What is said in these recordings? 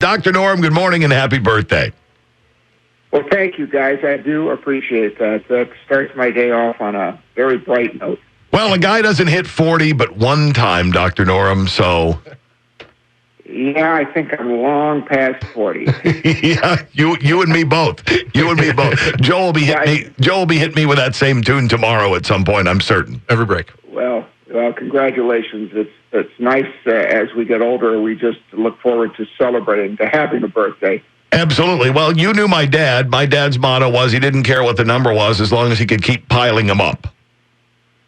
Dr. Norem, good morning and happy birthday. Well, thank you, guys. I do appreciate that. That starts my day off on a very bright note. Well, a guy doesn't hit 40 but one time, Dr. Norem, so... Yeah, I think I'm long past 40. Yeah, you and me both. You and me both. Joe will be hitting me with that same tune tomorrow at some point, I'm certain. Every break. Well, congratulations. It's nice as we get older. We just look forward to celebrating, to having a birthday. Absolutely. Well, you knew my dad. My dad's motto was he didn't care what the number was as long as he could keep piling them up.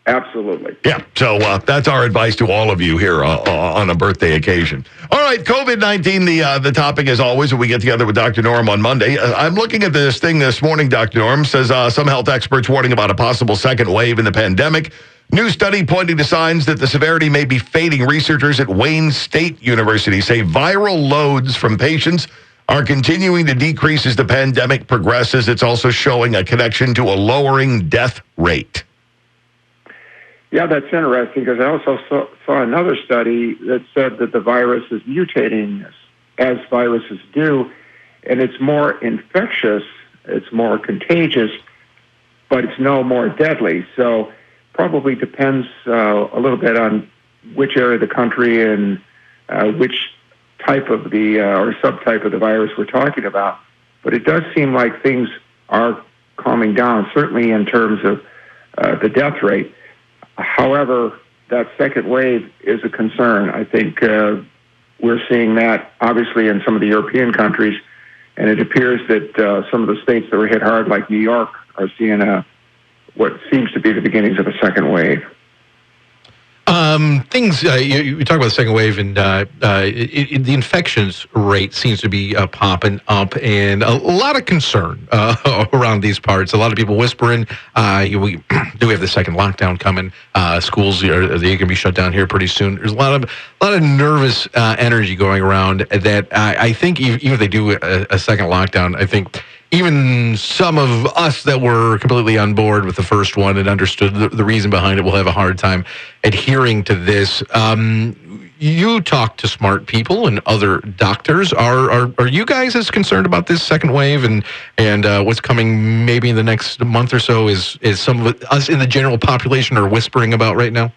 Absolutely. Yeah, so that's our advice to all of you here on a birthday occasion. All right, COVID-19, the topic as always, when we get together with Dr. Norem on Monday. I'm looking at this thing this morning, Dr. Norem, says some health experts warning about a possible second wave in the pandemic. New study pointing to signs that the severity may be fading. Researchers at Wayne State University say viral loads from patients are continuing to decrease as the pandemic progresses. It's also showing a connection to a lowering death rate. Yeah, that's interesting because I also saw another study that said that the virus is mutating as viruses do, and it's more infectious, it's more contagious, but it's no more deadly. So probably depends a little bit on which area of the country and which type of the or subtype of the virus we're talking about. But it does seem like things are calming down, certainly in terms of the death rate. However, that second wave is a concern. I think we're seeing that obviously in some of the European countries, and it appears that some of the states that were hit hard, like New York, are seeing what seems to be the beginnings of a second wave. You talk about the second wave, and the infections rate seems to be popping up, and a lot of concern around these parts. A lot of people whispering, we have the second lockdown coming. Schools are going to be shut down here pretty soon. There's a lot of nervous energy going around that I think even if they do a second lockdown, I think even some of us that were completely on board with the first one and understood the reason behind it will have a hard time adhering to this. You talk to smart people and other doctors. Are you guys as concerned about this second wave and what's coming maybe in the next month or so is some of us in the general population are whispering about right now?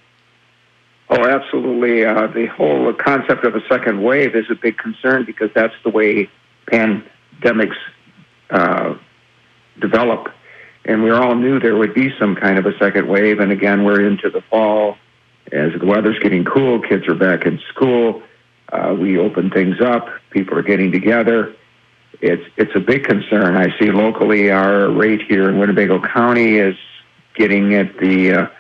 Oh, absolutely. The whole concept of a second wave is a big concern because that's the way pandemics develop, and we all knew there would be some kind of a second wave. And again, we're into the fall as the weather's getting cool, kids are back in school, we open things up, people are getting together. It's a big concern. I see locally our rate here in Winnebago County is getting at the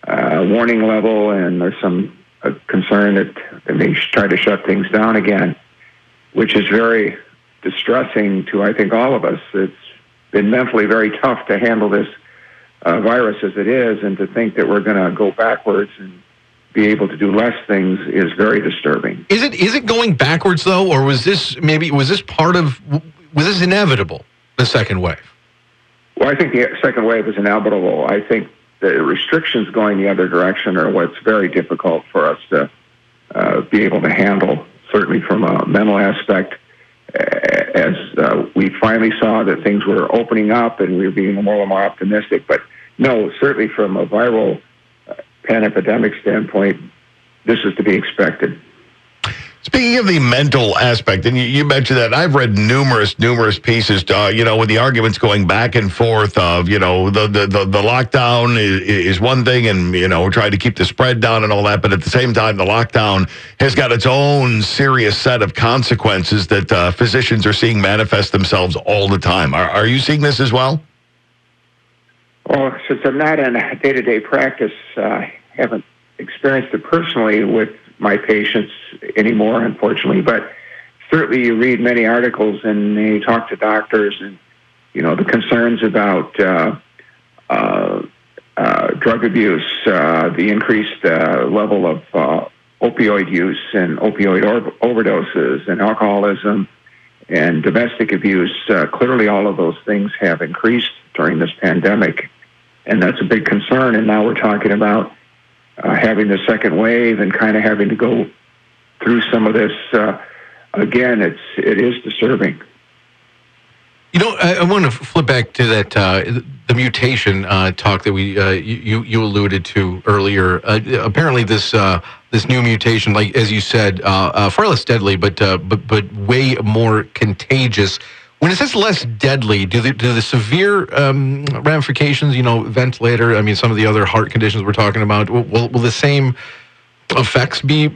warning level, and there's some concern that they may try to shut things down again, which is very distressing to, I think, all of us. It's been mentally very tough to handle this virus as it is, and to think that we're going to go backwards and be able to do less things is very disturbing. Is it going backwards though, or was this inevitable, the second wave? Well, I think the second wave is inevitable. I think the restrictions going the other direction are what's very difficult for us to be able to handle, certainly from a mental aspect. As we finally saw that things were opening up and we were being more and more optimistic. But no, certainly from a viral pan-epidemic standpoint, this is to be expected. Speaking of the mental aspect, and you mentioned that, I've read numerous pieces, with the arguments going back and forth of, the lockdown is one thing and, we're trying to keep the spread down and all that. But at the same time, the lockdown has got its own serious set of consequences that physicians are seeing manifest themselves all the time. Are you seeing this as well? Well, since I'm not in a day-to-day practice, I haven't experienced it personally with my patients anymore, unfortunately, but certainly you read many articles and you talk to doctors and, the concerns about drug abuse, the increased level of opioid use and opioid overdoses and alcoholism and domestic abuse. Clearly all of those things have increased during this pandemic, and that's a big concern. And now we're talking about having the second wave and kind of having to go through some of this again, it is disturbing. You know, I want to flip back to that the mutation talk that you alluded to earlier. Apparently, this new mutation, like as you said, far less deadly, but way more contagious. When it says less deadly, do the severe ramifications, ventilator? I mean, some of the other heart conditions we're talking about, will the same effects be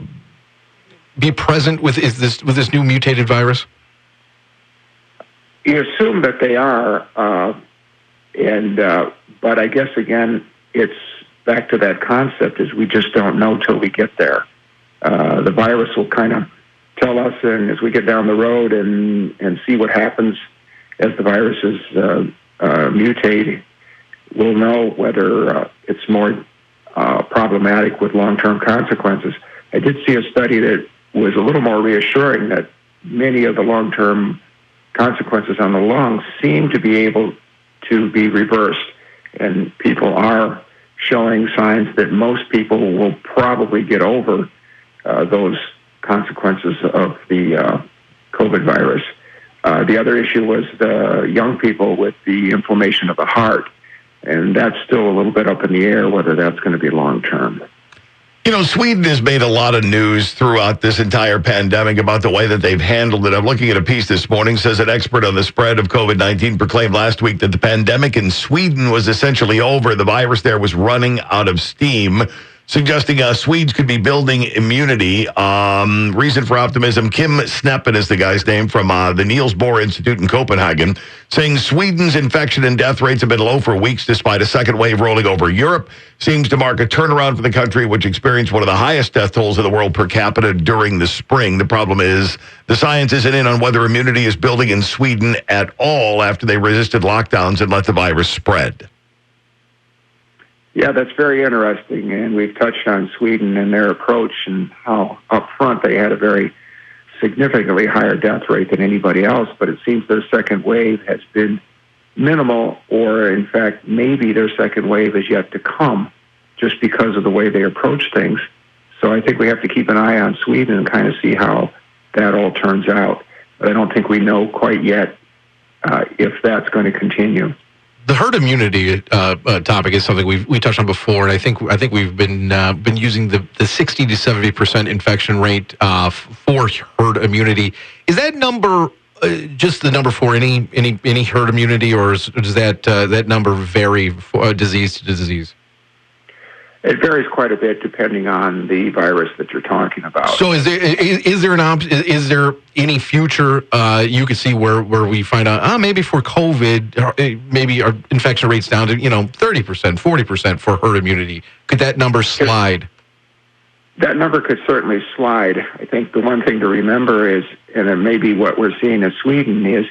present with this new mutated virus? You assume that they are, but I guess again, it's back to that concept: is we just don't know till we get there. The virus will kind of tell us, and as we get down the road and see what happens as the viruses mutate, we'll know whether it's more problematic with long-term consequences. I did see a study that was a little more reassuring that many of the long-term consequences on the lungs seem to be able to be reversed, and people are showing signs that most people will probably get over those consequences of the COVID virus. The other issue was the young people with the inflammation of the heart, and that's still a little bit up in the air whether that's going to be long-term. Sweden has made a lot of news throughout this entire pandemic about the way that they've handled it. I'm looking at a piece this morning, says an expert on the spread of COVID-19 proclaimed last week that the pandemic in Sweden was essentially over. The virus there was running out of steam, suggesting Swedes could be building immunity. Reason for optimism, Kim Sneppen is the guy's name from the Niels Bohr Institute in Copenhagen, saying Sweden's infection and death rates have been low for weeks despite a second wave rolling over Europe. Seems to mark a turnaround for the country, which experienced one of the highest death tolls in the world per capita during the spring. The problem is the science isn't in on whether immunity is building in Sweden at all after they resisted lockdowns and let the virus spread. Yeah, that's very interesting, and we've touched on Sweden and their approach and how up front they had a very significantly higher death rate than anybody else, but it seems their second wave has been minimal, or in fact, maybe their second wave is yet to come just because of the way they approach things. So I think we have to keep an eye on Sweden and kind of see how that all turns out. But I don't think we know quite yet if that's going to continue. The herd immunity topic is something we touched on before, and I think we've been using the 60 to 70% infection rate for herd immunity. Is that number just the number for any herd immunity, or does that number vary disease to disease? It varies quite a bit depending on the virus that you're talking about. So is there any future you could see where we find out maybe for COVID maybe our infection rate's down to 30%, 40% for herd immunity? Could that number slide? That number could certainly slide. I think the one thing to remember is, and it may be what we're seeing in Sweden, is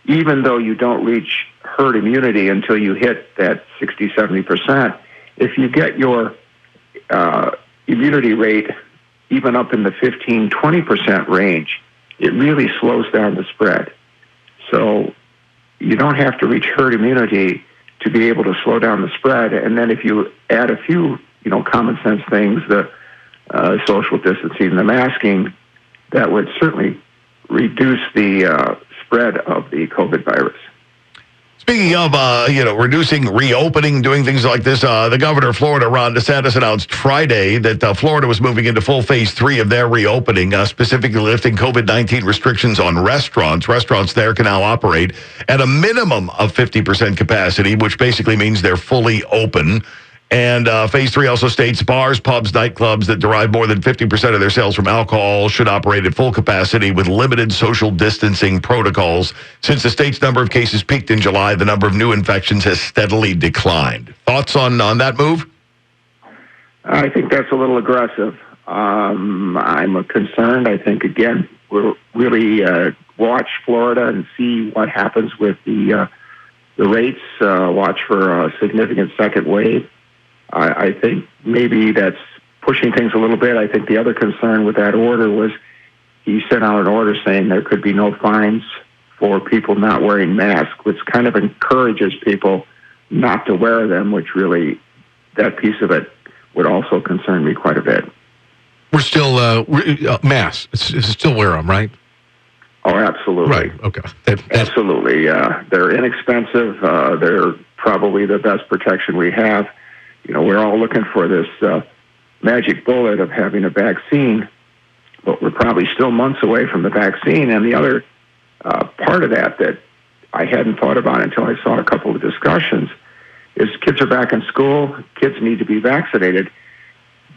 even though you don't reach herd immunity until you hit that 60, 70%, if you get your immunity rate even up in the 15, 20% range, it really slows down the spread. So you don't have to reach herd immunity to be able to slow down the spread. And then if you add a few, common sense things, the social distancing, the masking, that would certainly reduce the spread of the COVID virus. Speaking of, reducing, reopening, doing things like this, the governor of Florida, Ron DeSantis, announced Friday that Florida was moving into full phase 3 of their reopening, specifically lifting COVID-19 restrictions on restaurants. Restaurants there can now operate at a minimum of 50% capacity, which basically means they're fully open. And phase 3 also states bars, pubs, nightclubs that derive more than 50% of their sales from alcohol should operate at full capacity with limited social distancing protocols. Since the state's number of cases peaked in July, the number of new infections has steadily declined. Thoughts on that move? I think that's a little aggressive. I'm concerned. I think, again, we'll really watch Florida and see what happens with the rates, watch for a significant second wave. I think maybe that's pushing things a little bit. I think the other concern with that order was he sent out an order saying there could be no fines for people not wearing masks, which kind of encourages people not to wear them, which really, that piece of it would also concern me quite a bit. We're still masks. Still wear them, right? Oh, absolutely. Right. Okay. Absolutely. They're inexpensive. They're probably the best protection we have. We're all looking for this magic bullet of having a vaccine, but we're probably still months away from the vaccine. And the other part of that I hadn't thought about until I saw a couple of discussions is kids are back in school. Kids need to be vaccinated.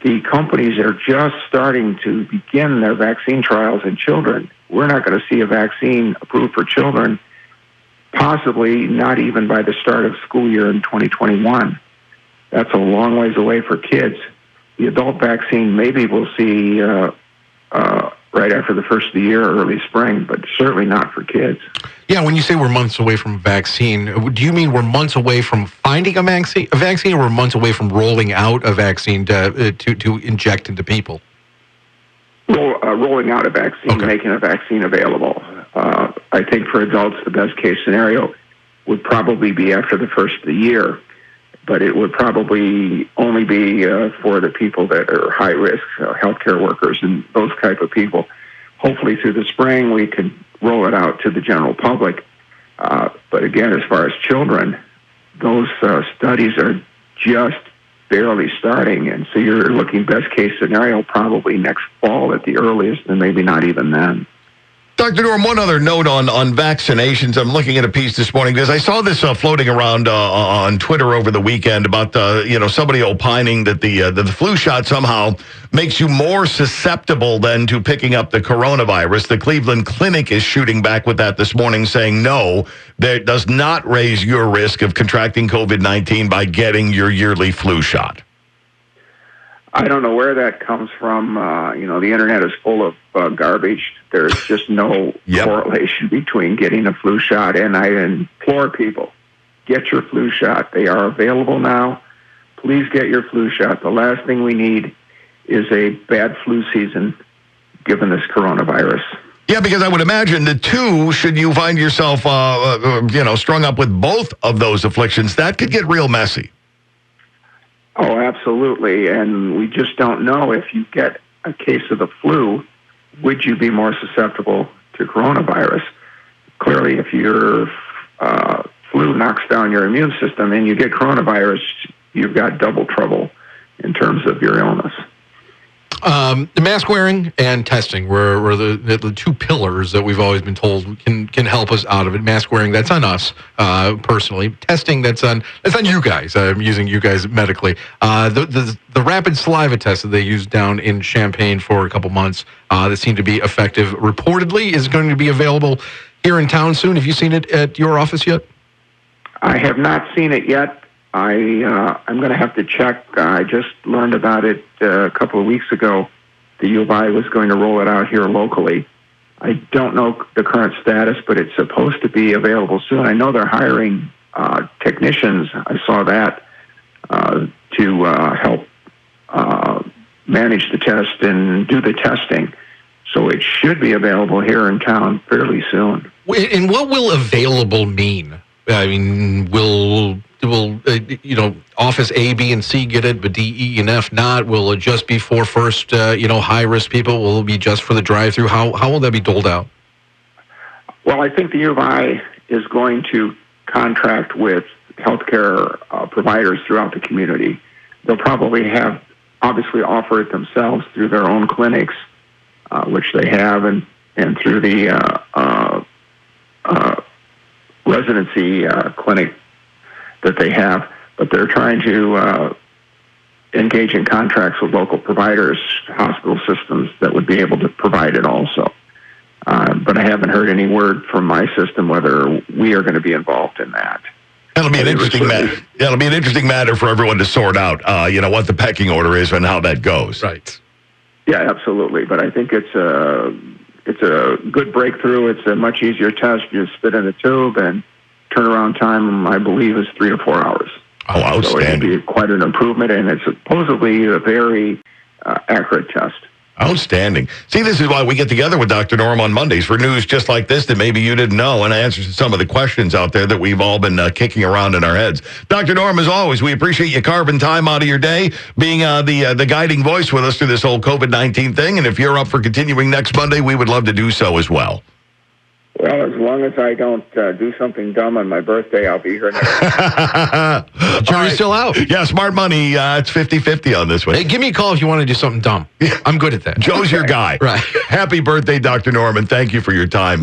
The companies are just starting to begin their vaccine trials in children. We're not going to see a vaccine approved for children, possibly not even by the start of school year in 2021. That's a long ways away for kids. The adult vaccine maybe we'll see right after the first of the year, early spring, but certainly not for kids. Yeah, when you say we're months away from a vaccine, do you mean we're months away from finding a vaccine, or we're months away from rolling out a vaccine to inject into people? Rolling out a vaccine, Okay. Making a vaccine available. I think for adults, the best case scenario would probably be after the first of the year, but it would probably only be for the people that are high risk, healthcare workers and those type of people. Hopefully through the spring we can roll it out to the general public. But again, as far as children, those studies are just barely starting, and so you're looking best case scenario probably next fall at the earliest, and maybe not even then. Dr. Norm, one other note on vaccinations. I'm looking at a piece this morning because I saw this floating around on Twitter over the weekend about somebody opining that the flu shot somehow makes you more susceptible than to picking up the coronavirus. The Cleveland Clinic is shooting back with that this morning, saying no, that does not raise your risk of contracting COVID-19 by getting your yearly flu shot. I don't know where that comes from. The internet is full of garbage. There's just no correlation between getting a flu shot, and I implore people, get your flu shot. They are available now. Please get your flu shot. The last thing we need is a bad flu season given this coronavirus. Yeah, because I would imagine the two, should you find yourself, strung up with both of those afflictions, that could get real messy. Oh, absolutely. And we just don't know if you get a case of the flu, would you be more susceptible to coronavirus? Clearly, if your flu knocks down your immune system and you get coronavirus, you've got double trouble in terms of your illness. The mask wearing and testing were the two pillars that we've always been told can help us out of it. Mask wearing, that's on us personally. Testing, that's on you guys. I'm using you guys medically. The rapid saliva test that they used down in Champaign for a couple months that seemed to be effective, reportedly is going to be available here in town soon. Have you seen it at your office yet? I have not seen it yet. I'm going to have to check. I just learned about it a couple of weeks ago. The U of I was going to roll it out here locally. I don't know the current status, but it's supposed to be available soon. I know they're hiring technicians. I saw that to help manage the test and do the testing. So it should be available here in town fairly soon. And what will available mean? I mean, will Office A, B, and C get it, but D, E, and F not? Will it just be for first, high-risk people? Will it be just for the drive-through? How will that be doled out? Well, I think the U of I is going to contract with healthcare providers throughout the community. They'll probably obviously offer it themselves through their own clinics, which they have, and through the residency clinic that they have, but they're trying to engage in contracts with local providers, hospital systems that would be able to provide it also. But I haven't heard any word from my system whether we are going to be involved in that. That'll be an interesting matter. It'll be an interesting matter for everyone to sort out, what the pecking order is and how that goes. Right. Yeah, absolutely. But I think it's a good breakthrough. It's a much easier test. You spit in a tube, and turnaround time, I believe, is 3 to 4 hours. Oh, outstanding. So it'll be quite an improvement, and it's supposedly a very accurate test. Outstanding. See, this is why we get together with Dr. Norm on Mondays for news just like this that maybe you didn't know, and answers to some of the questions out there that we've all been kicking around in our heads. Dr. Norm, as always, we appreciate you carving time out of your day, being the guiding voice with us through this whole COVID-19 thing, and if you're up for continuing next Monday, we would love to do so as well. Well, as long as I don't do something dumb on my birthday, I'll be here next week. Jury's still out. Yeah, smart money. It's 50-50 on this one. Hey, give me a call if you want to do something dumb. I'm good at that. Joe's your guy. Right. Happy birthday, Dr. Norman. Thank you for your time.